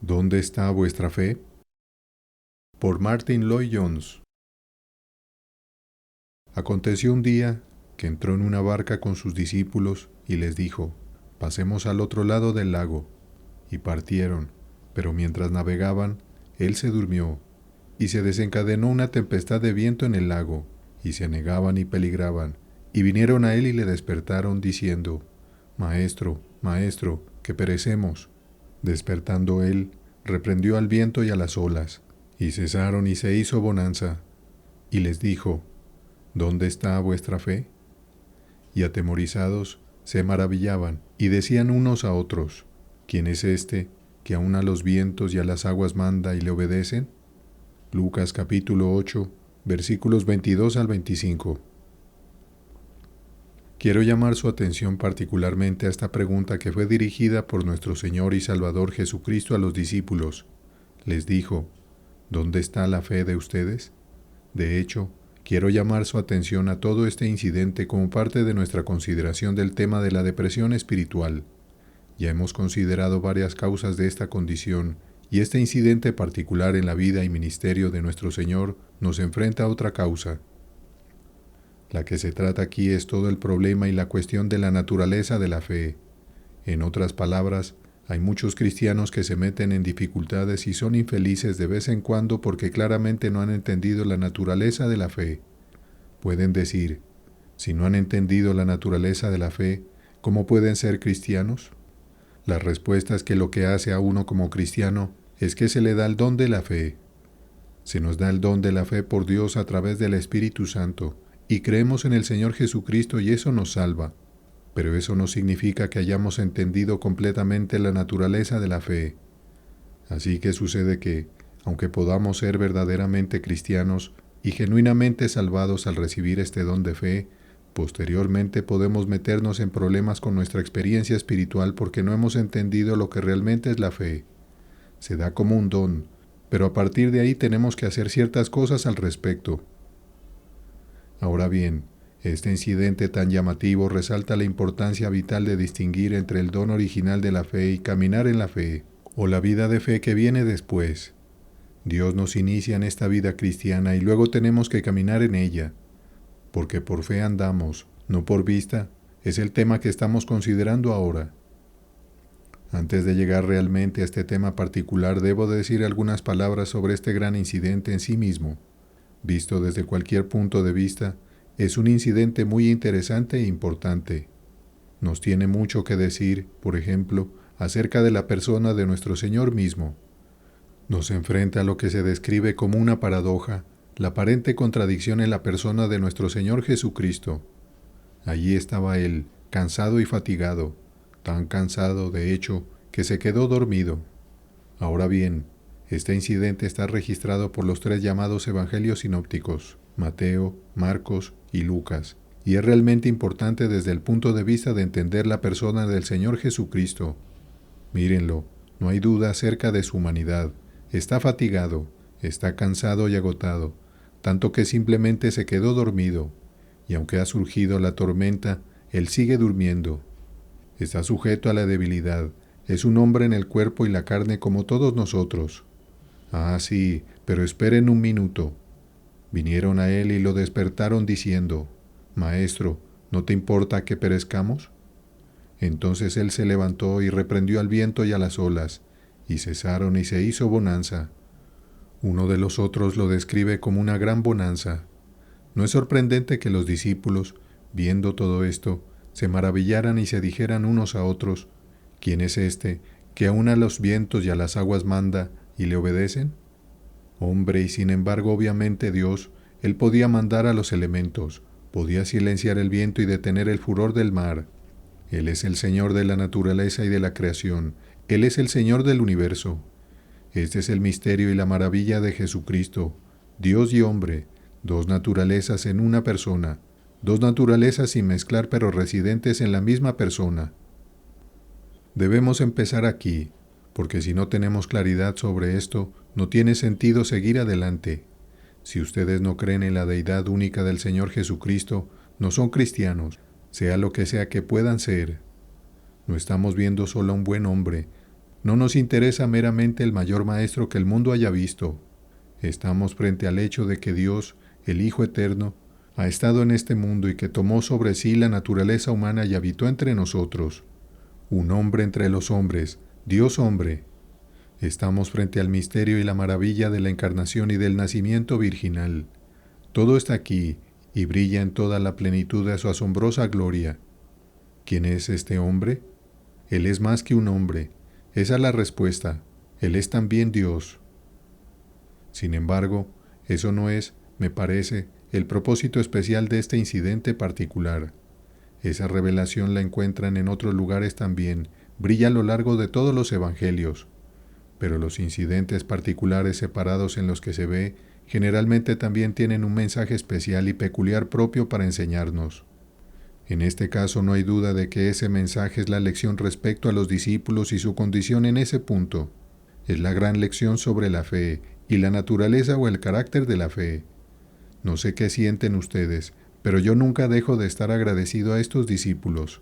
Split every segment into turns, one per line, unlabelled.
¿Dónde está vuestra fe? Por Martin Lloyd-Jones. Aconteció un día que entró en una barca con sus discípulos y les dijo: pasemos al otro lado del lago. Y partieron, pero mientras navegaban, él se durmió, y se desencadenó una tempestad de viento en el lago, y se anegaban y peligraban, y vinieron a él y le despertaron, diciendo: Maestro, Maestro, que perecemos. Despertando él, reprendió al viento y a las olas, y cesaron y se hizo bonanza. Y les dijo: ¿Dónde está vuestra fe? Y atemorizados se maravillaban, y decían unos a otros: ¿Quién es este, que aun a los vientos y a las aguas manda y le obedecen? Lucas capítulo 8, versículos 22 al 25. Quiero llamar su atención particularmente a esta pregunta que fue dirigida por nuestro Señor y Salvador Jesucristo a los discípulos. Les dijo: ¿Dónde está la fe de ustedes? De hecho, quiero llamar su atención a todo este incidente como parte de nuestra consideración del tema de la depresión espiritual. Ya hemos considerado varias causas de esta condición, y este incidente particular en la vida y ministerio de nuestro Señor nos enfrenta a otra causa. La que se trata aquí es todo el problema y la cuestión de la naturaleza de la fe. En otras palabras, hay muchos cristianos que se meten en dificultades y son infelices de vez en cuando porque claramente no han entendido la naturaleza de la fe. Pueden decir: si no han entendido la naturaleza de la fe, ¿cómo pueden ser cristianos? La respuesta es que lo que hace a uno como cristiano es que se le da el don de la fe. Se nos da el don de la fe por Dios a través del Espíritu Santo, y creemos en el Señor Jesucristo y eso nos salva. Pero eso no significa que hayamos entendido completamente la naturaleza de la fe. Así que sucede que, aunque podamos ser verdaderamente cristianos y genuinamente salvados al recibir este don de fe, posteriormente podemos meternos en problemas con nuestra experiencia espiritual porque no hemos entendido lo que realmente es la fe. Se da como un don, pero a partir de ahí tenemos que hacer ciertas cosas al respecto. Ahora bien, este incidente tan llamativo resalta la importancia vital de distinguir entre el don original de la fe y caminar en la fe, o la vida de fe que viene después. Dios nos inicia en esta vida cristiana y luego tenemos que caminar en ella. Porque por fe andamos, no por vista, es el tema que estamos considerando ahora. Antes de llegar realmente a este tema particular, debo decir algunas palabras sobre este gran incidente en sí mismo. Visto desde cualquier punto de vista, es un incidente muy interesante e importante. Nos tiene mucho que decir, por ejemplo, acerca de la persona de nuestro Señor mismo. Nos enfrenta a lo que se describe como una paradoja, la aparente contradicción en la persona de nuestro Señor Jesucristo. Allí estaba Él, cansado y fatigado, tan cansado, de hecho, que se quedó dormido. Ahora bien, este incidente está registrado por los 3 llamados evangelios sinópticos, Mateo, Marcos y Lucas, y es realmente importante desde el punto de vista de entender la persona del Señor Jesucristo. Mírenlo, no hay duda acerca de su humanidad. Está fatigado, está cansado y agotado, tanto que simplemente se quedó dormido, y aunque ha surgido la tormenta, él sigue durmiendo. Está sujeto a la debilidad, es un hombre en el cuerpo y la carne como todos nosotros. Ah, sí, pero esperen un minuto. Vinieron a él y lo despertaron diciendo: Maestro, ¿no te importa que perezcamos? Entonces él se levantó y reprendió al viento y a las olas, y cesaron y se hizo bonanza. Uno de los otros lo describe como una gran bonanza. No es sorprendente que los discípulos, viendo todo esto, se maravillaran y se dijeran unos a otros: ¿Quién es este, que aun a los vientos y a las aguas manda y le obedecen? Hombre, y sin embargo obviamente Dios, Él podía mandar a los elementos, podía silenciar el viento y detener el furor del mar. Él es el Señor de la naturaleza y de la creación, Él es el Señor del universo. Este es el misterio y la maravilla de Jesucristo, Dios y hombre, 2 naturalezas en una persona, 2 naturalezas sin mezclar pero residentes en la misma persona. Debemos empezar aquí, porque si no tenemos claridad sobre esto, no tiene sentido seguir adelante. Si ustedes no creen en la deidad única del Señor Jesucristo, no son cristianos, sea lo que sea que puedan ser. No estamos viendo solo a un buen hombre, No nos interesa meramente el mayor maestro que el mundo haya visto. Estamos frente al hecho de que Dios, el Hijo Eterno, ha estado en este mundo y que tomó sobre sí la naturaleza humana y habitó entre nosotros. Un hombre entre los hombres, Dios hombre. Estamos frente al misterio y la maravilla de la encarnación y del nacimiento virginal. Todo está aquí y brilla en toda la plenitud de su asombrosa gloria. ¿Quién es este hombre? Él es más que un hombre. Esa es la respuesta. Él es también Dios. Sin embargo, eso no es, me parece, el propósito especial de este incidente particular. Esa revelación la encuentran en otros lugares también, brilla a lo largo de todos los evangelios. Pero los incidentes particulares separados en los que se ve, generalmente también tienen un mensaje especial y peculiar propio para enseñarnos. En este caso no hay duda de que ese mensaje es la lección respecto a los discípulos y su condición en ese punto. Es la gran lección sobre la fe y la naturaleza o el carácter de la fe. No sé qué sienten ustedes, pero yo nunca dejo de estar agradecido a estos discípulos.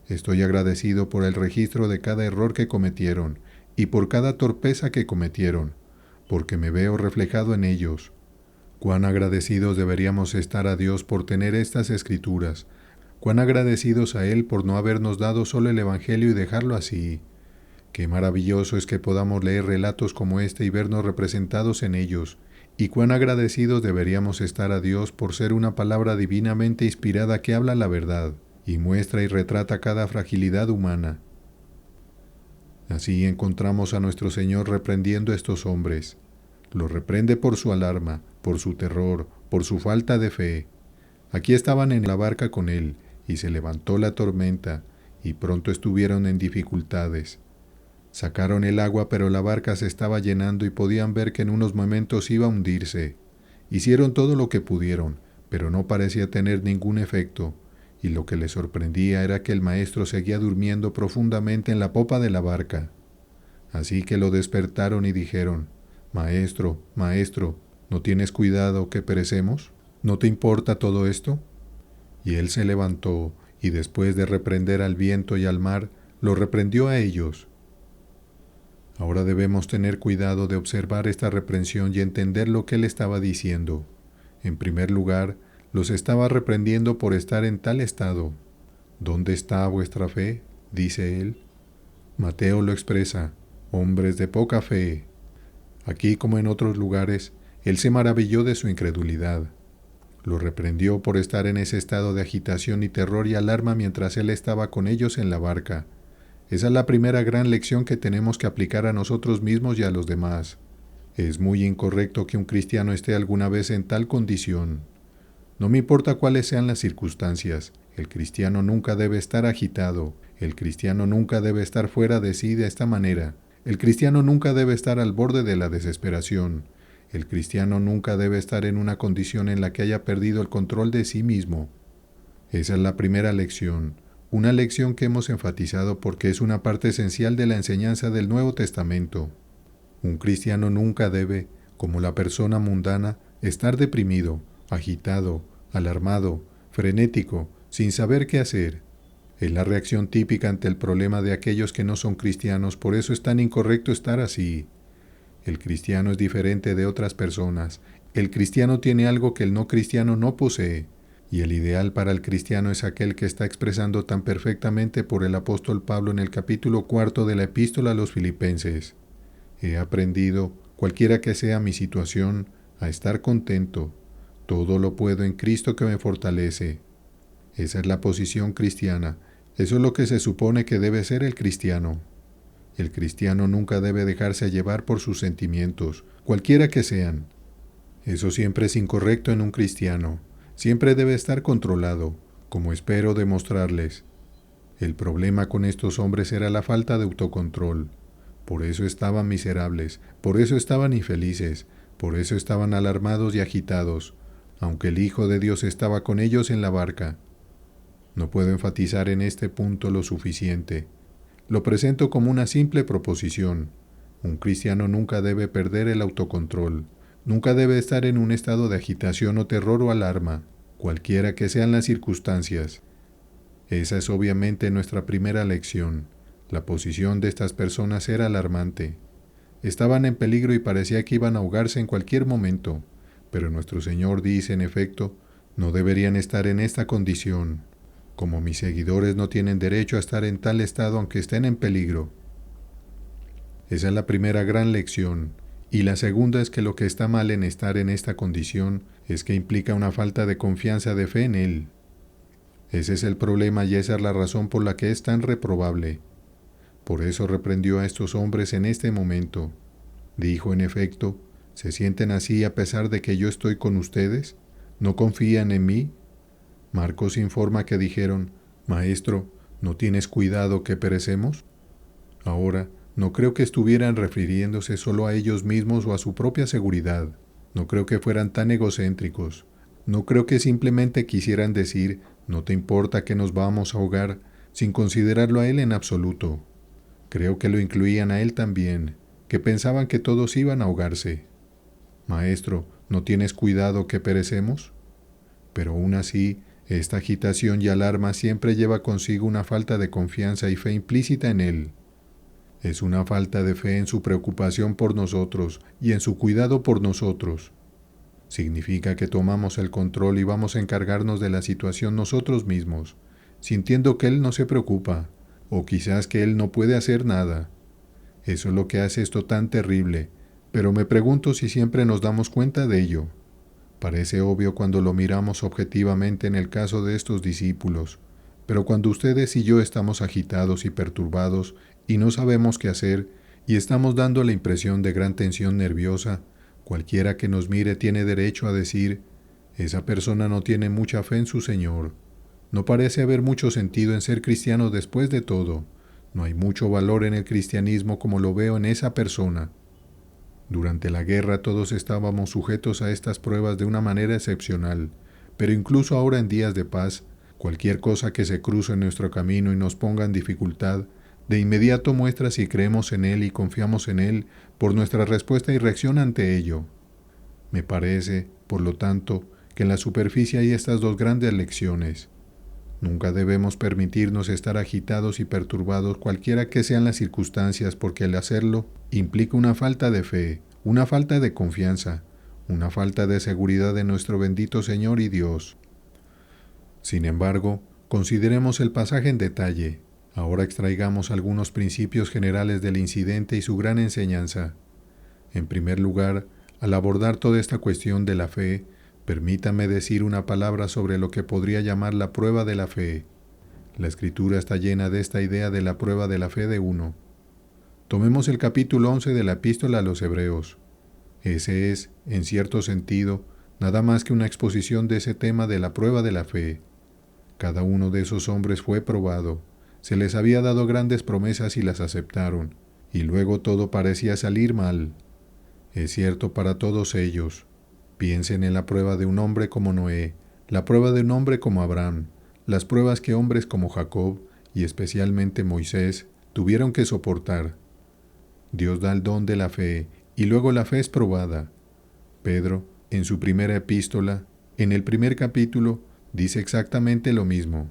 Estoy agradecido por el registro de cada error que cometieron y por cada torpeza que cometieron, porque me veo reflejado en ellos. Cuán agradecidos deberíamos estar a Dios por tener estas escrituras, cuán agradecidos a Él por no habernos dado solo el Evangelio y dejarlo así. Qué maravilloso es que podamos leer relatos como este y vernos representados en ellos, y cuán agradecidos deberíamos estar a Dios por ser una palabra divinamente inspirada que habla la verdad, y muestra y retrata cada fragilidad humana. Así encontramos a nuestro Señor reprendiendo a estos hombres. Los reprende por su alarma, por su terror, por su falta de fe. Aquí estaban en la barca con Él, y se levantó la tormenta, y pronto estuvieron en dificultades. Sacaron el agua, pero la barca se estaba llenando y podían ver que en unos momentos iba a hundirse. Hicieron todo lo que pudieron, pero no parecía tener ningún efecto, y lo que les sorprendía era que el maestro seguía durmiendo profundamente en la popa de la barca. Así que lo despertaron y dijeron: «Maestro, maestro, ¿no tienes cuidado que perecemos? ¿No te importa todo esto?». Y él se levantó, y después de reprender al viento y al mar, lo reprendió a ellos. Ahora debemos tener cuidado de observar esta reprensión y entender lo que él estaba diciendo. En primer lugar, los estaba reprendiendo por estar en tal estado. «¿Dónde está vuestra fe?», dice él. Mateo lo expresa: «hombres de poca fe». Aquí, como en otros lugares, él se maravilló de su incredulidad. Lo reprendió por estar en ese estado de agitación y terror y alarma mientras él estaba con ellos en la barca. Esa es la primera gran lección que tenemos que aplicar a nosotros mismos y a los demás. Es muy incorrecto que un cristiano esté alguna vez en tal condición. No me importa cuáles sean las circunstancias, el cristiano nunca debe estar agitado, el cristiano nunca debe estar fuera de sí de esta manera, el cristiano nunca debe estar al borde de la desesperación, el cristiano nunca debe estar en una condición en la que haya perdido el control de sí mismo. Esa es la primera lección. Una lección que hemos enfatizado porque es una parte esencial de la enseñanza del Nuevo Testamento. Un cristiano nunca debe, como la persona mundana, estar deprimido, agitado, alarmado, frenético, sin saber qué hacer. Es la reacción típica ante el problema de aquellos que no son cristianos, por eso es tan incorrecto estar así. El cristiano es diferente de otras personas. El cristiano tiene algo que el no cristiano no posee. Y el ideal para el cristiano es aquel que está expresando tan perfectamente por el apóstol Pablo en el capítulo 4 de la epístola a los Filipenses. He aprendido, cualquiera que sea mi situación, a estar contento. Todo lo puedo en Cristo que me fortalece. Esa es la posición cristiana. Eso es lo que se supone que debe ser el cristiano. El cristiano nunca debe dejarse llevar por sus sentimientos, cualquiera que sean. Eso siempre es incorrecto en un cristiano. Siempre debe estar controlado, como espero demostrarles. El problema con estos hombres era la falta de autocontrol. Por eso estaban miserables, por eso estaban infelices, por eso estaban alarmados y agitados, aunque el Hijo de Dios estaba con ellos en la barca. No puedo enfatizar en este punto lo suficiente. Lo presento como una simple proposición. Un cristiano nunca debe perder el autocontrol. Nunca debe estar en un estado de agitación o terror o alarma, cualquiera que sean las circunstancias. Esa es obviamente nuestra primera lección. La posición de estas personas era alarmante. Estaban en peligro y parecía que iban a ahogarse en cualquier momento, pero nuestro Señor dice, en efecto, no deberían estar en esta condición. Como mis seguidores no tienen derecho a estar en tal estado aunque estén en peligro. Esa es la primera gran lección. Y la segunda es que lo que está mal en estar en esta condición es que implica una falta de confianza, de fe en Él. Ese es el problema y esa es la razón por la que es tan reprobable. Por eso reprendió a estos hombres en este momento. Dijo, en efecto, ¿se sienten así a pesar de que yo estoy con ustedes? ¿No confían en mí? Marcos informa que dijeron, Maestro, ¿no tienes cuidado que perecemos? Ahora, no creo que estuvieran refiriéndose solo a ellos mismos o a su propia seguridad. No creo que fueran tan egocéntricos. No creo que simplemente quisieran decir, no te importa que nos vamos a ahogar, sin considerarlo a él en absoluto. Creo que lo incluían a él también, que pensaban que todos iban a ahogarse. Maestro, ¿no tienes cuidado que perecemos? Pero aún así, esta agitación y alarma siempre lleva consigo una falta de confianza y fe implícita en él. Es una falta de fe en su preocupación por nosotros y en su cuidado por nosotros. Significa que tomamos el control y vamos a encargarnos de la situación nosotros mismos, sintiendo que Él no se preocupa, o quizás que Él no puede hacer nada. Eso es lo que hace esto tan terrible, pero me pregunto si siempre nos damos cuenta de ello. Parece obvio cuando lo miramos objetivamente en el caso de estos discípulos, pero cuando ustedes y yo estamos agitados y perturbados y no sabemos qué hacer y estamos dando la impresión de gran tensión nerviosa, cualquiera que nos mire tiene derecho a decir, esa persona no tiene mucha fe en su Señor. No parece haber mucho sentido en ser cristiano después de todo. No hay mucho valor en el cristianismo como lo veo en esa persona. Durante la guerra todos estábamos sujetos a estas pruebas de una manera excepcional, pero incluso ahora en días de paz, cualquier cosa que se cruce en nuestro camino y nos ponga en dificultad, de inmediato muestra si creemos en Él y confiamos en Él por nuestra respuesta y reacción ante ello. Me parece, por lo tanto, que en la superficie hay estas dos grandes lecciones. Nunca debemos permitirnos estar agitados y perturbados cualquiera que sean las circunstancias, porque al hacerlo implica una falta de fe, una falta de confianza, una falta de seguridad de nuestro bendito Señor y Dios. Sin embargo, consideremos el pasaje en detalle. Ahora extraigamos algunos principios generales del incidente y su gran enseñanza. En primer lugar, al abordar toda esta cuestión de la fe, permítame decir una palabra sobre lo que podría llamar la prueba de la fe. La Escritura está llena de esta idea de la prueba de la fe de uno. Tomemos el capítulo 11 de la Epístola a los Hebreos. Ese es, en cierto sentido, nada más que una exposición de ese tema de la prueba de la fe. Cada uno de esos hombres fue probado. Se les había dado grandes promesas y las aceptaron, y luego todo parecía salir mal. Es cierto para todos ellos. Piensen en la prueba de un hombre como Noé, la prueba de un hombre como Abraham, las pruebas que hombres como Jacob, y especialmente Moisés, tuvieron que soportar. Dios da el don de la fe, y luego la fe es probada. Pedro, en su primera epístola, en el primer capítulo, dice exactamente lo mismo.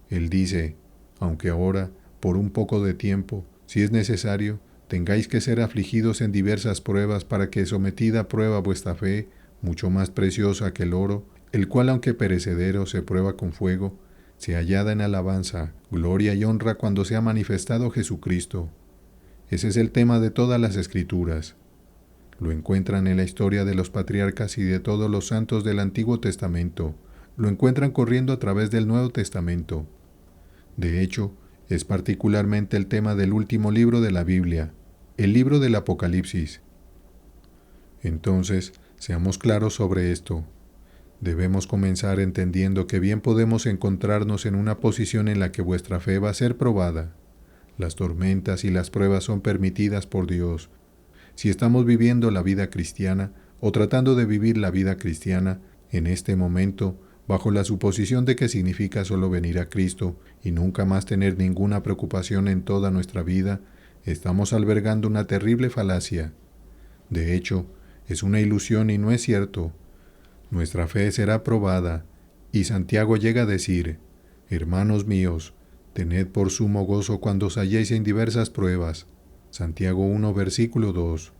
Él dice, aunque ahora, por un poco de tiempo, si es necesario, tengáis que ser afligidos en diversas pruebas para que sometida a prueba vuestra fe, mucho más preciosa que el oro, el cual aunque perecedero se prueba con fuego, se hallada en alabanza, gloria y honra cuando sea manifestado Jesucristo. Ese es el tema de todas las Escrituras. Lo encuentran en la historia de los patriarcas y de todos los santos del Antiguo Testamento. Lo encuentran corriendo a través del Nuevo Testamento. De hecho, es particularmente el tema del último libro de la Biblia, el libro del Apocalipsis. Entonces, seamos claros sobre esto. Debemos comenzar entendiendo que bien podemos encontrarnos en una posición en la que vuestra fe va a ser probada. Las tormentas y las pruebas son permitidas por Dios. Si estamos viviendo la vida cristiana o tratando de vivir la vida cristiana en este momento, bajo la suposición de que significa solo venir a Cristo y nunca más tener ninguna preocupación en toda nuestra vida, estamos albergando una terrible falacia. De hecho, es una ilusión y no es cierto. Nuestra fe será probada, y Santiago llega a decir, hermanos míos, Tened por sumo gozo cuando os halléis en diversas pruebas. Santiago 1, versículo 2.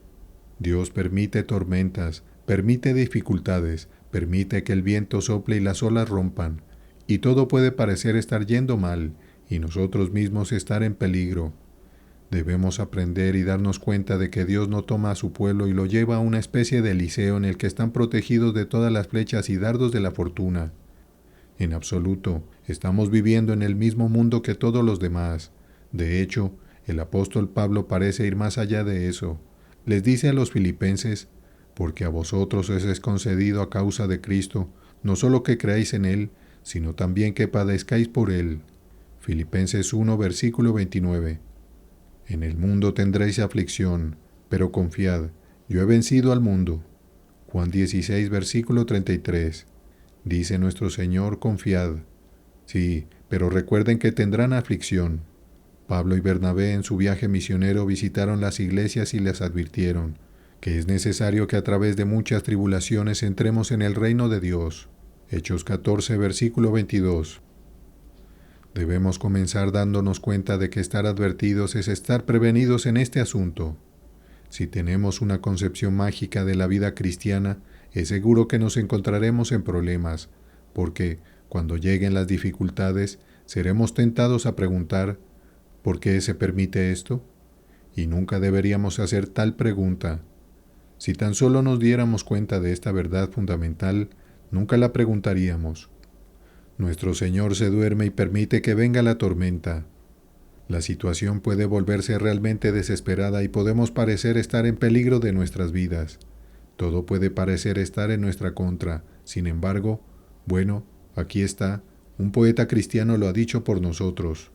Dios permite tormentas, permite dificultades, permite que el viento sople y las olas rompan, y todo puede parecer estar yendo mal, y nosotros mismos estar en peligro. Debemos aprender y darnos cuenta de que Dios no toma a su pueblo y lo lleva a una especie de eliseo en el que están protegidos de todas las flechas y dardos de la fortuna. En absoluto, estamos viviendo en el mismo mundo que todos los demás. De hecho, el apóstol Pablo parece ir más allá de eso. Les dice a los filipenses, porque a vosotros os es concedido a causa de Cristo, no solo que creáis en Él, sino también que padezcáis por Él. Filipenses 1, versículo 29. En el mundo tendréis aflicción, pero confiad, yo he vencido al mundo. Juan 16, versículo 33. Dice nuestro Señor, confiad. Sí, pero recuerden que tendrán aflicción. Pablo y Bernabé en su viaje misionero visitaron las iglesias y les advirtieron que es necesario que a través de muchas tribulaciones entremos en el reino de Dios. Hechos 14, versículo 22. Debemos comenzar dándonos cuenta de que estar advertidos es estar prevenidos en este asunto. Si tenemos una concepción mágica de la vida cristiana, es seguro que nos encontraremos en problemas, porque, cuando lleguen las dificultades, seremos tentados a preguntar, ¿por qué se permite esto? Y nunca deberíamos hacer tal pregunta. Si tan solo nos diéramos cuenta de esta verdad fundamental, nunca la preguntaríamos. Nuestro Señor se duerme y permite que venga la tormenta. La situación puede volverse realmente desesperada y podemos parecer estar en peligro de nuestras vidas. Todo puede parecer estar en nuestra contra. Sin embargo, bueno, aquí está. Un poeta cristiano lo ha dicho por nosotros.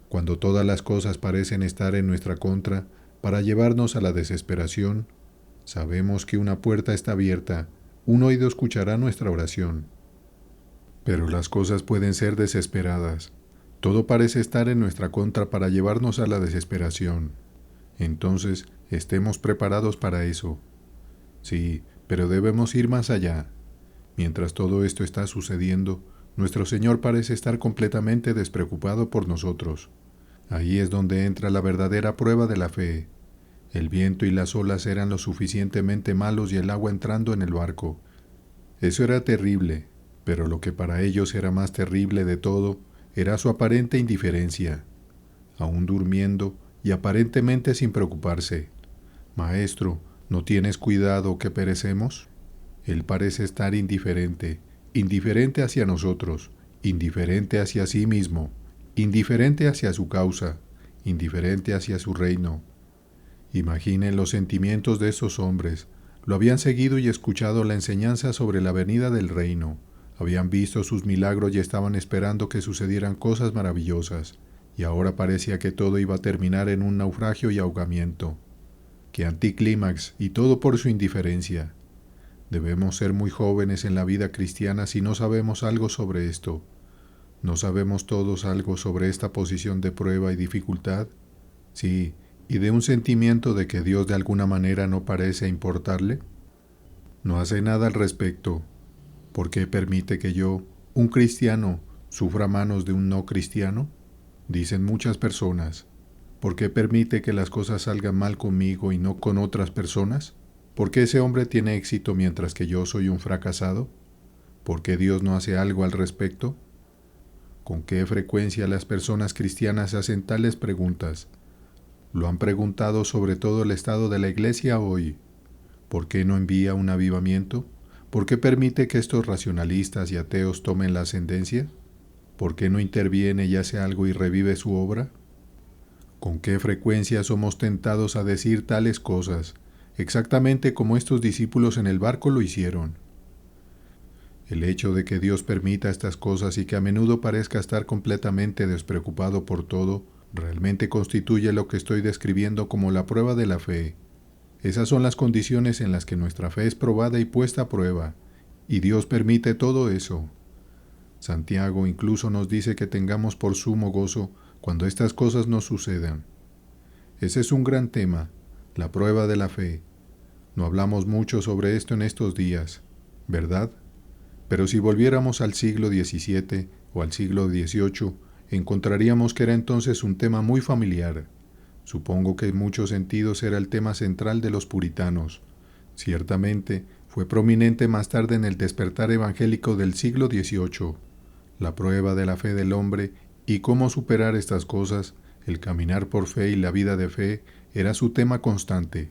Cuando todas las cosas parecen estar en nuestra contra, para llevarnos a la desesperación, sabemos que una puerta está abierta, un oído escuchará nuestra oración. Pero las cosas pueden ser desesperadas. Todo parece estar en nuestra contra para llevarnos a la desesperación. Entonces, estemos preparados para eso. Sí, pero debemos ir más allá. Mientras todo esto está sucediendo, nuestro Señor parece estar completamente despreocupado por nosotros. Ahí es donde entra la verdadera prueba de la fe. El viento y las olas eran lo suficientemente malos y el agua entrando en el barco. Eso era terrible, pero lo que para ellos era más terrible de todo era su aparente indiferencia. Aún durmiendo y aparentemente sin preocuparse. Maestro, ¿no tienes cuidado que perecemos? Él parece estar indiferente, indiferente hacia nosotros, indiferente hacia sí mismo, indiferente hacia su causa, indiferente hacia su reino. Imaginen los sentimientos de esos hombres. Lo habían seguido y escuchado la enseñanza sobre la venida del reino. Habían visto sus milagros y estaban esperando que sucedieran cosas maravillosas. Y ahora parecía que todo iba a terminar en un naufragio y ahogamiento. ¡Qué anticlímax! Y todo por su indiferencia. Debemos ser muy jóvenes en la vida cristiana si no sabemos algo sobre esto. ¿No sabemos todos algo sobre esta posición de prueba y dificultad? Sí, y de un sentimiento de que Dios de alguna manera no parece importarle. No hace nada al respecto. ¿Por qué permite que yo, un cristiano, sufra a manos de un no cristiano? Dicen muchas personas. ¿Por qué permite que las cosas salgan mal conmigo y no con otras personas? ¿Por qué ese hombre tiene éxito mientras que yo soy un fracasado? ¿Por qué Dios no hace algo al respecto? ¿Con qué frecuencia las personas cristianas hacen tales preguntas? Lo han preguntado sobre todo el estado de la iglesia hoy. ¿Por qué no envía un avivamiento? ¿Por qué permite que estos racionalistas y ateos tomen la ascendencia? ¿Por qué no interviene y hace algo y revive su obra? ¿Con qué frecuencia somos tentados a decir tales cosas, exactamente como estos discípulos en el barco lo hicieron? El hecho de que Dios permita estas cosas y que a menudo parezca estar completamente despreocupado por todo, realmente constituye lo que estoy describiendo como la prueba de la fe. Esas son las condiciones en las que nuestra fe es probada y puesta a prueba, y Dios permite todo eso. Santiago incluso nos dice que tengamos por sumo gozo cuando estas cosas nos sucedan. Ese es un gran tema, la prueba de la fe. No hablamos mucho sobre esto en estos días, ¿verdad? Pero si volviéramos al siglo XVII o al siglo XVIII, encontraríamos que era entonces un tema muy familiar. Supongo que en muchos sentidos era el tema central de los puritanos. Ciertamente, fue prominente más tarde en el despertar evangélico del siglo XVIII. La prueba de la fe del hombre y cómo superar estas cosas, el caminar por fe y la vida de fe, era su tema constante.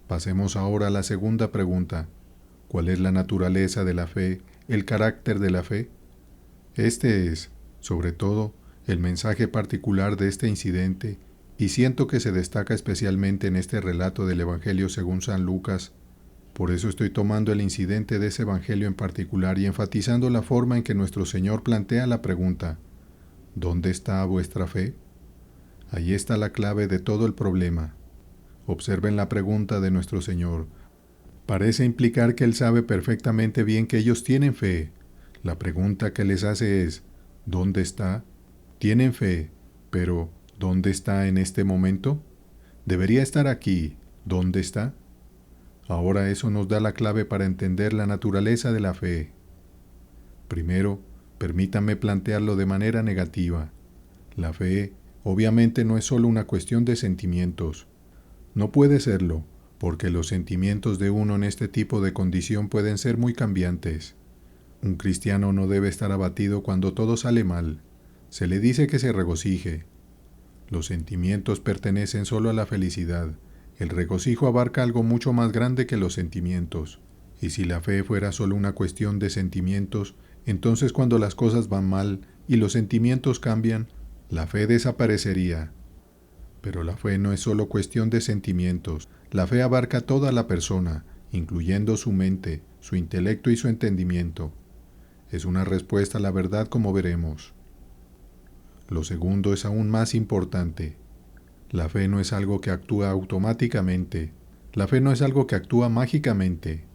Pasemos ahora a la segunda pregunta. ¿Cuál es la naturaleza de la fe, el carácter de la fe? Este es, sobre todo, el mensaje particular de este incidente, y siento que se destaca especialmente en este relato del Evangelio según San Lucas. Por eso estoy tomando el incidente de ese Evangelio en particular y enfatizando la forma en que nuestro Señor plantea la pregunta: ¿dónde está vuestra fe? Ahí está la clave de todo el problema. Observen la pregunta de nuestro Señor. Parece implicar que Él sabe perfectamente bien que ellos tienen fe. La pregunta que les hace es: ¿dónde está? Tienen fe, pero ¿dónde está en este momento? Debería estar aquí. ¿Dónde está? Ahora eso nos da la clave para entender la naturaleza de la fe. Primero, permítanme plantearlo de manera negativa. La fe, obviamente, no es solo una cuestión de sentimientos. No puede serlo, porque los sentimientos de uno en este tipo de condición pueden ser muy cambiantes. Un cristiano no debe estar abatido cuando todo sale mal. Se le dice que se regocije. Los sentimientos pertenecen solo a la felicidad. El regocijo abarca algo mucho más grande que los sentimientos. Y si la fe fuera solo una cuestión de sentimientos, entonces cuando las cosas van mal y los sentimientos cambian, la fe desaparecería. Pero la fe no es solo cuestión de sentimientos. La fe abarca toda la persona, incluyendo su mente, su intelecto y su entendimiento. Es una respuesta a la verdad, como veremos. Lo segundo es aún más importante. La fe no es algo que actúa automáticamente. La fe no es algo que actúa mágicamente.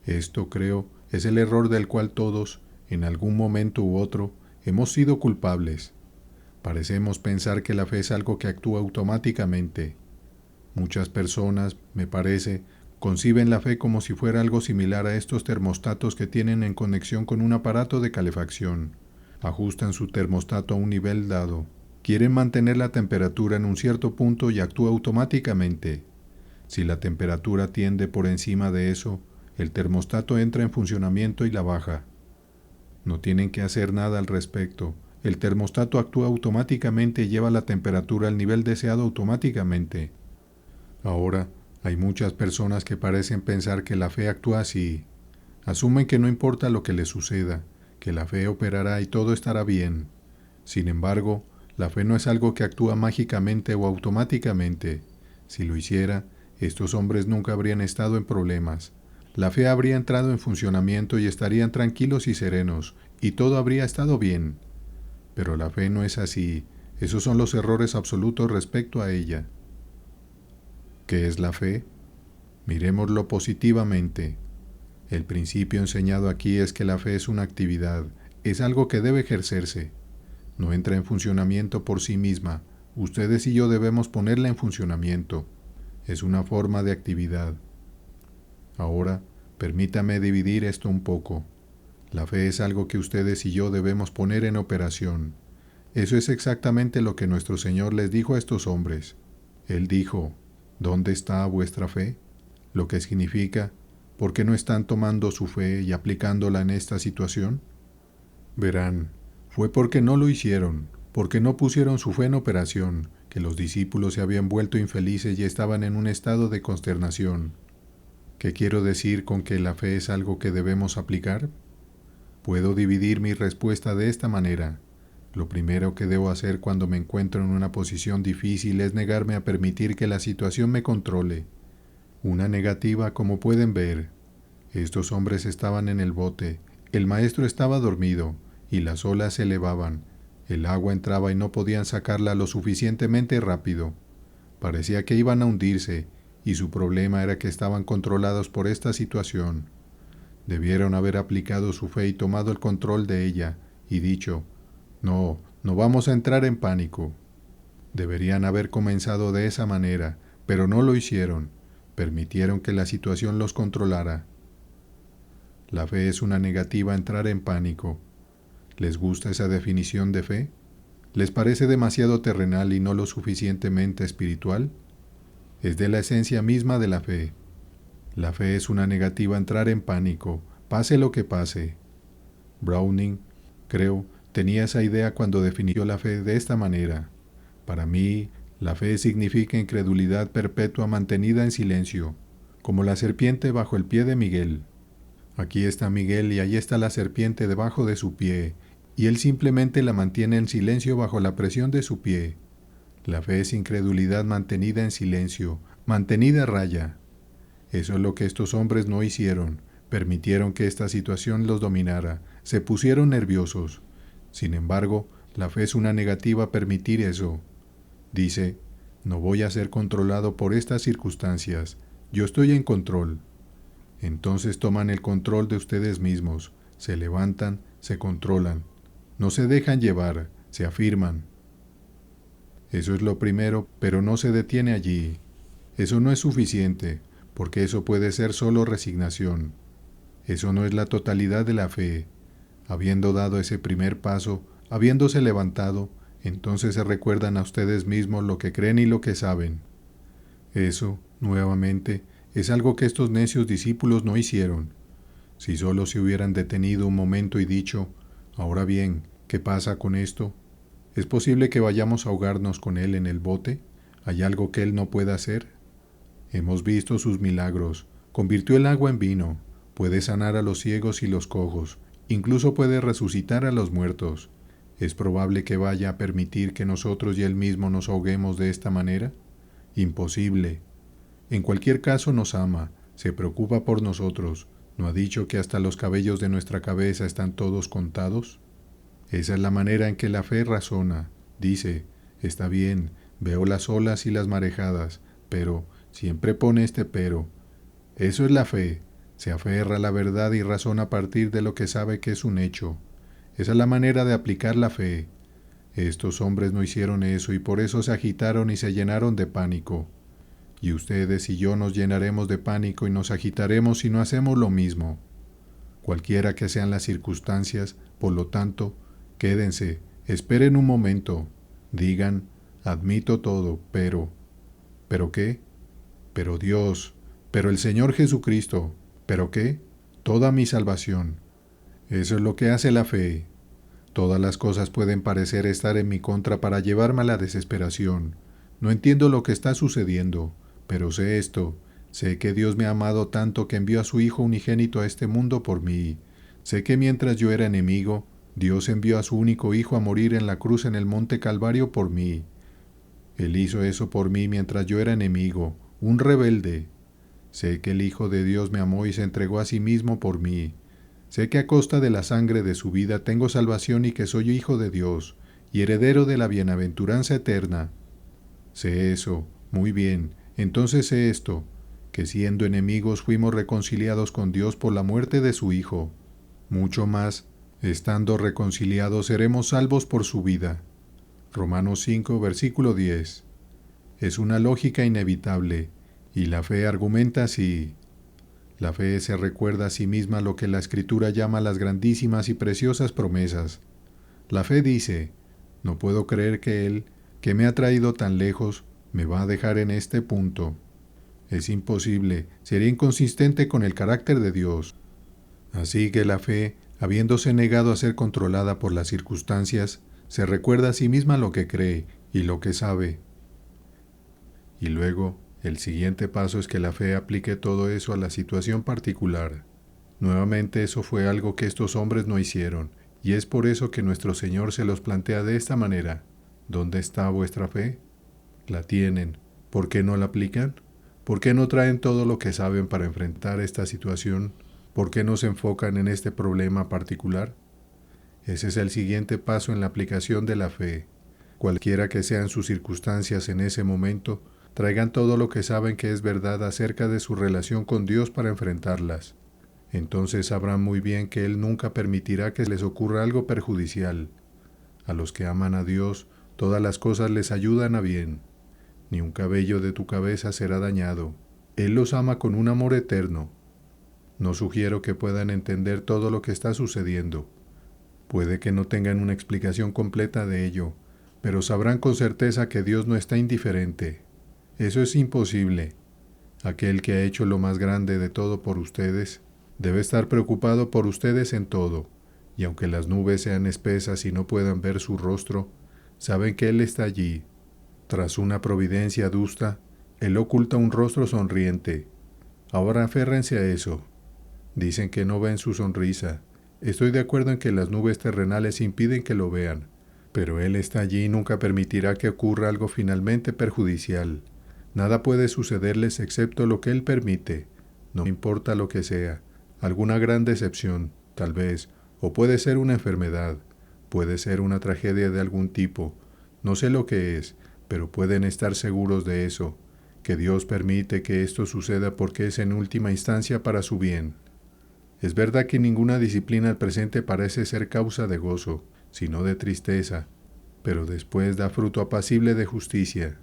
Esto, creo, es el error del cual todos, en algún momento u otro, hemos sido culpables. Parecemos pensar que la fe es algo que actúa automáticamente. Muchas personas, me parece, conciben la fe como si fuera algo similar a estos termostatos que tienen en conexión con un aparato de calefacción. Ajustan su termostato a un nivel dado. Quieren mantener la temperatura en un cierto punto y actúa automáticamente. Si la temperatura tiende por encima de eso, el termostato entra en funcionamiento y la baja. No tienen que hacer nada al respecto. El termostato actúa automáticamente y lleva la temperatura al nivel deseado automáticamente. Ahora, hay muchas personas que parecen pensar que la fe actúa así. Asumen que no importa lo que les suceda, que la fe operará y todo estará bien. Sin embargo, la fe no es algo que actúa mágicamente o automáticamente. Si lo hiciera, estos hombres nunca habrían estado en problemas. La fe habría entrado en funcionamiento y estarían tranquilos y serenos, y todo habría estado bien. Pero la fe no es así. Esos son los errores absolutos respecto a ella. ¿Qué es la fe? Miremoslo positivamente. El principio enseñado aquí es que la fe es una actividad, es algo que debe ejercerse. No entra en funcionamiento por sí misma. Ustedes y yo debemos ponerla en funcionamiento. Es una forma de actividad. Ahora, permítame dividir esto un poco. La fe es algo que ustedes y yo debemos poner en operación. Eso es exactamente lo que nuestro Señor les dijo a estos hombres. Él dijo: ¿dónde está vuestra fe? Lo que significa: ¿por qué no están tomando su fe y aplicándola en esta situación? Verán, fue porque no lo hicieron, porque no pusieron su fe en operación, que los discípulos se habían vuelto infelices y estaban en un estado de consternación. ¿Qué quiero decir con que la fe es algo que debemos aplicar? Puedo dividir mi respuesta de esta manera. Lo primero que debo hacer cuando me encuentro en una posición difícil es negarme a permitir que la situación me controle. Una negativa, como pueden ver. Estos hombres estaban en el bote, el maestro estaba dormido, y las olas se elevaban. El agua entraba y no podían sacarla lo suficientemente rápido. Parecía que iban a hundirse, y su problema era que estaban controlados por esta situación. Debieron haber aplicado su fe y tomado el control de ella, y dicho: no vamos a entrar en pánico. Deberían haber comenzado de esa manera, pero no lo hicieron. Permitieron que la situación los controlara. La fe es una negativa a entrar en pánico. ¿Les gusta esa definición de fe? ¿Les parece demasiado terrenal y no lo suficientemente espiritual? Es de la esencia misma de la fe. La fe es una negativa a entrar en pánico, pase lo que pase. Browning, creo, tenía esa idea cuando definió la fe de esta manera. Para mí, la fe significa incredulidad perpetua mantenida en silencio, como la serpiente bajo el pie de Miguel. Aquí está Miguel y allí está la serpiente debajo de su pie, y él simplemente la mantiene en silencio bajo la presión de su pie. La fe es incredulidad mantenida en silencio, mantenida a raya. Eso es lo que estos hombres no hicieron. Permitieron que esta situación los dominara, se pusieron nerviosos. Sin embargo, la fe es una negativa a permitir eso. Dice, no voy a ser controlado por estas circunstancias, yo estoy en control. Entonces toman el control de ustedes mismos, se levantan, se controlan, no se dejan llevar, se afirman. Eso es lo primero, pero no se detiene allí. Eso no es suficiente, porque eso puede ser solo resignación. Eso no es la totalidad de la fe. Habiendo dado ese primer paso, habiéndose levantado, entonces se recuerdan a ustedes mismos lo que creen y lo que saben. Eso, nuevamente, es algo que estos necios discípulos no hicieron. Si solo se hubieran detenido un momento y dicho, ahora bien, ¿qué pasa con esto? ¿Es posible que vayamos a ahogarnos con él en el bote? ¿Hay algo que él no pueda hacer? Hemos visto sus milagros. Convirtió el agua en vino. Puede sanar a los ciegos y los cojos. Incluso puede resucitar a los muertos. ¿Es probable que vaya a permitir que nosotros y él mismo nos ahoguemos de esta manera? Imposible. En cualquier caso nos ama, se preocupa por nosotros. ¿No ha dicho que hasta los cabellos de nuestra cabeza están todos contados? Esa es la manera en que la fe razona. Dice, está bien, veo las olas y las marejadas, pero siempre pone este pero. Eso es la fe. Se aferra a la verdad y razona a partir de lo que sabe que es un hecho. Esa es la manera de aplicar la fe. Estos hombres no hicieron eso y por eso se agitaron y se llenaron de pánico. Y ustedes y yo nos llenaremos de pánico y nos agitaremos si no hacemos lo mismo. Cualquiera que sean las circunstancias, por lo tanto, quédense, esperen un momento, digan, admito todo, pero... ¿Pero qué? Pero Dios, pero el Señor Jesucristo, ¿pero qué? Toda mi salvación. Eso es lo que hace la fe. Todas las cosas pueden parecer estar en mi contra para llevarme a la desesperación. No entiendo lo que está sucediendo, pero sé esto. Sé que Dios me ha amado tanto que envió a su Hijo unigénito a este mundo por mí. Sé que mientras yo era enemigo, Dios envió a su único Hijo a morir en la cruz en el monte Calvario por mí. Él hizo eso por mí mientras yo era enemigo, un rebelde. Sé que el Hijo de Dios me amó y se entregó a sí mismo por mí. Sé que a costa de la sangre de su vida tengo salvación y que soy hijo de Dios y heredero de la bienaventuranza eterna. Sé eso, muy bien. Entonces sé esto, que siendo enemigos fuimos reconciliados con Dios por la muerte de su Hijo. Mucho más, estando reconciliados seremos salvos por su vida. Romanos 5, versículo 10. Es una lógica inevitable, y la fe argumenta así. La fe se recuerda a sí misma lo que la Escritura llama las grandísimas y preciosas promesas. La fe dice, no puedo creer que Él, que me ha traído tan lejos, me va a dejar en este punto. Es imposible, sería inconsistente con el carácter de Dios. Así que la fe, habiéndose negado a ser controlada por las circunstancias, se recuerda a sí misma lo que cree y lo que sabe. Y luego, el siguiente paso es que la fe aplique todo eso a la situación particular. Nuevamente eso fue algo que estos hombres no hicieron, y es por eso que nuestro Señor se los plantea de esta manera. ¿Dónde está vuestra fe? La tienen. ¿Por qué no la aplican? ¿Por qué no traen todo lo que saben para enfrentar esta situación? ¿Por qué no se enfocan en este problema particular? Ese es el siguiente paso en la aplicación de la fe. Cualquiera que sean sus circunstancias en ese momento, traigan todo lo que saben que es verdad acerca de su relación con Dios para enfrentarlas. Entonces sabrán muy bien que Él nunca permitirá que les ocurra algo perjudicial. A los que aman a Dios, todas las cosas les ayudan a bien. Ni un cabello de tu cabeza será dañado. Él los ama con un amor eterno. No sugiero que puedan entender todo lo que está sucediendo. Puede que no tengan una explicación completa de ello, pero sabrán con certeza que Dios no está indiferente. Eso es imposible. Aquel que ha hecho lo más grande de todo por ustedes, debe estar preocupado por ustedes en todo, y aunque las nubes sean espesas y no puedan ver su rostro, saben que Él está allí. Tras una providencia adusta, Él oculta un rostro sonriente. Ahora aférrense a eso. Dicen que no ven su sonrisa. Estoy de acuerdo en que las nubes terrenales impiden que lo vean, pero Él está allí y nunca permitirá que ocurra algo finalmente perjudicial. Nada puede sucederles excepto lo que Él permite, no importa lo que sea. Alguna gran decepción, tal vez, o puede ser una enfermedad, puede ser una tragedia de algún tipo. No sé lo que es, pero pueden estar seguros de eso, que Dios permite que esto suceda porque es en última instancia para su bien. Es verdad que ninguna disciplina al presente parece ser causa de gozo, sino de tristeza, pero después da fruto apacible de justicia.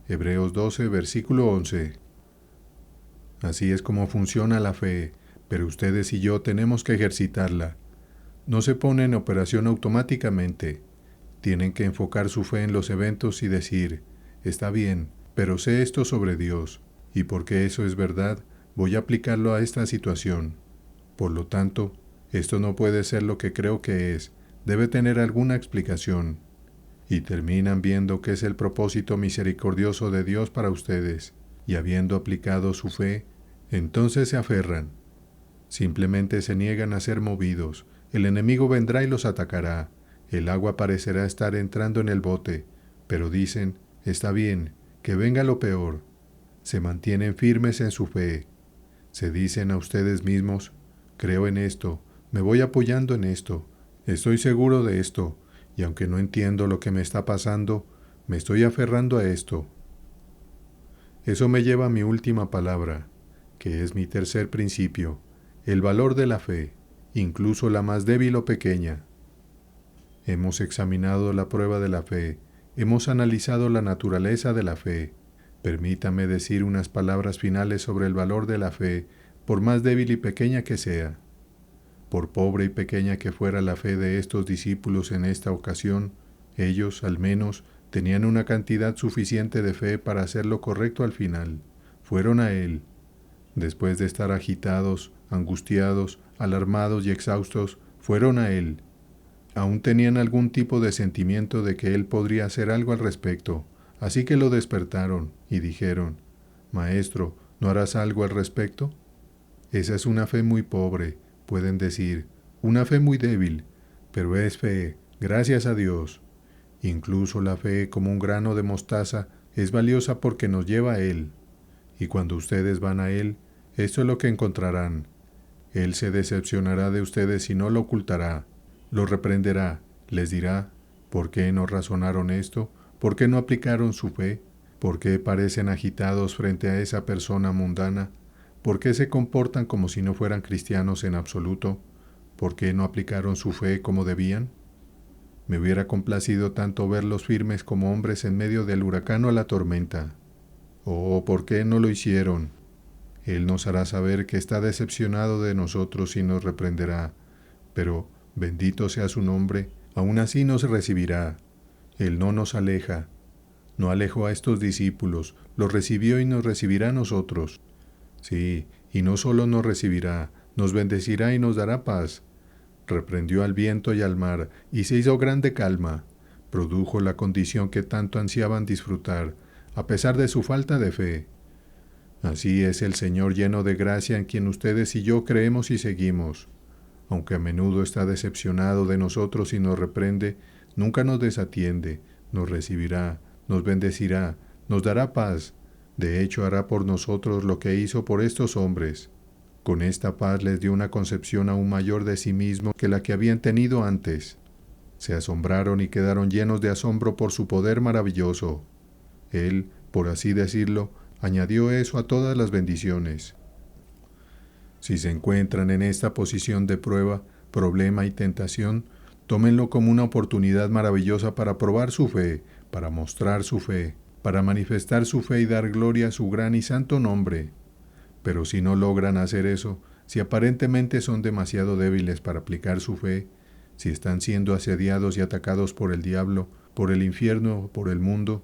Hebreos 12, versículo 11. Así es como funciona la fe, pero ustedes y yo tenemos que ejercitarla. No se pone en operación automáticamente. Tienen que enfocar su fe en los eventos y decir, está bien, pero sé esto sobre Dios, y porque eso es verdad, voy a aplicarlo a esta situación. Por lo tanto, esto no puede ser lo que creo que es, debe tener alguna explicación. Y terminan viendo que es el propósito misericordioso de Dios para ustedes, y habiendo aplicado su fe, entonces se aferran. Simplemente se niegan a ser movidos, el enemigo vendrá y los atacará, el agua parecerá estar entrando en el bote, pero dicen, está bien, que venga lo peor. Se mantienen firmes en su fe. Se dicen a ustedes mismos, creo en esto, me voy apoyando en esto, estoy seguro de esto, y aunque no entiendo lo que me está pasando, me estoy aferrando a esto. Eso me lleva a mi última palabra, que es mi tercer principio, el valor de la fe, incluso la más débil o pequeña. Hemos examinado la prueba de la fe, hemos analizado la naturaleza de la fe. Permítame decir unas palabras finales sobre el valor de la fe, por más débil y pequeña que sea. Por pobre y pequeña que fuera la fe de estos discípulos en esta ocasión, ellos, al menos, tenían una cantidad suficiente de fe para hacer lo correcto al final. Fueron a Él. Después de estar agitados, angustiados, alarmados y exhaustos, fueron a Él. Aún tenían algún tipo de sentimiento de que Él podría hacer algo al respecto, así que lo despertaron y dijeron, Maestro, ¿no harás algo al respecto? Esa es una fe muy pobre, pueden decir, una fe muy débil, pero es fe, gracias a Dios. Incluso la fe como un grano de mostaza es valiosa porque nos lleva a Él. Y cuando ustedes van a Él, esto es lo que encontrarán. Él se decepcionará de ustedes y no lo ocultará. Lo reprenderá, les dirá, ¿por qué no razonaron esto? ¿Por qué no aplicaron su fe? ¿Por qué parecen agitados frente a esa persona mundana? ¿Por qué se comportan como si no fueran cristianos en absoluto? ¿Por qué no aplicaron su fe como debían? Me hubiera complacido tanto verlos firmes como hombres en medio del huracán o la tormenta. Oh, ¿por qué no lo hicieron? Él nos hará saber que está decepcionado de nosotros y nos reprenderá, pero, bendito sea su nombre, aún así nos recibirá. Él no nos aleja. No alejó a estos discípulos, los recibió y nos recibirá a nosotros. Sí, y no solo nos recibirá, nos bendecirá y nos dará paz. Reprendió al viento y al mar, y se hizo grande calma. Produjo la condición que tanto ansiaban disfrutar, a pesar de su falta de fe. Así es el Señor lleno de gracia en quien ustedes y yo creemos y seguimos. Aunque a menudo está decepcionado de nosotros y nos reprende, nunca nos desatiende, nos recibirá, nos bendecirá, nos dará paz. De hecho, hará por nosotros lo que hizo por estos hombres. Con esta paz les dio una concepción aún mayor de sí mismo que la que habían tenido antes. Se asombraron y quedaron llenos de asombro por su poder maravilloso. Él, por así decirlo, añadió eso a todas las bendiciones. Si se encuentran en esta posición de prueba, problema y tentación, tómenlo como una oportunidad maravillosa para probar su fe, para mostrar su fe, para manifestar su fe y dar gloria a su gran y santo nombre. Pero si no logran hacer eso, si aparentemente son demasiado débiles para aplicar su fe, Si están siendo asediados y atacados por el diablo, por el infierno o por el mundo,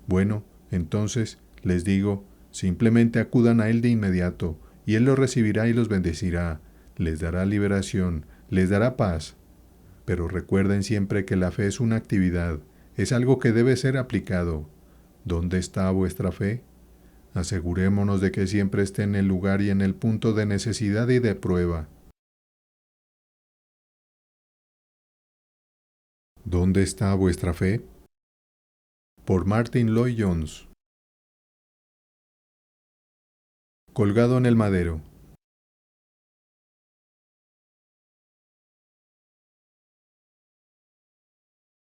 bueno, entonces, les digo, simplemente acudan a Él de inmediato, y Él los recibirá y los bendecirá, les dará liberación, les dará paz. Pero recuerden siempre que la fe es una actividad, es algo que debe ser aplicado. ¿Dónde está vuestra fe? Asegurémonos de que siempre esté en el lugar y en el punto de necesidad y de prueba. ¿Dónde está vuestra fe? Por Martin Lloyd Jones. Colgado en el madero.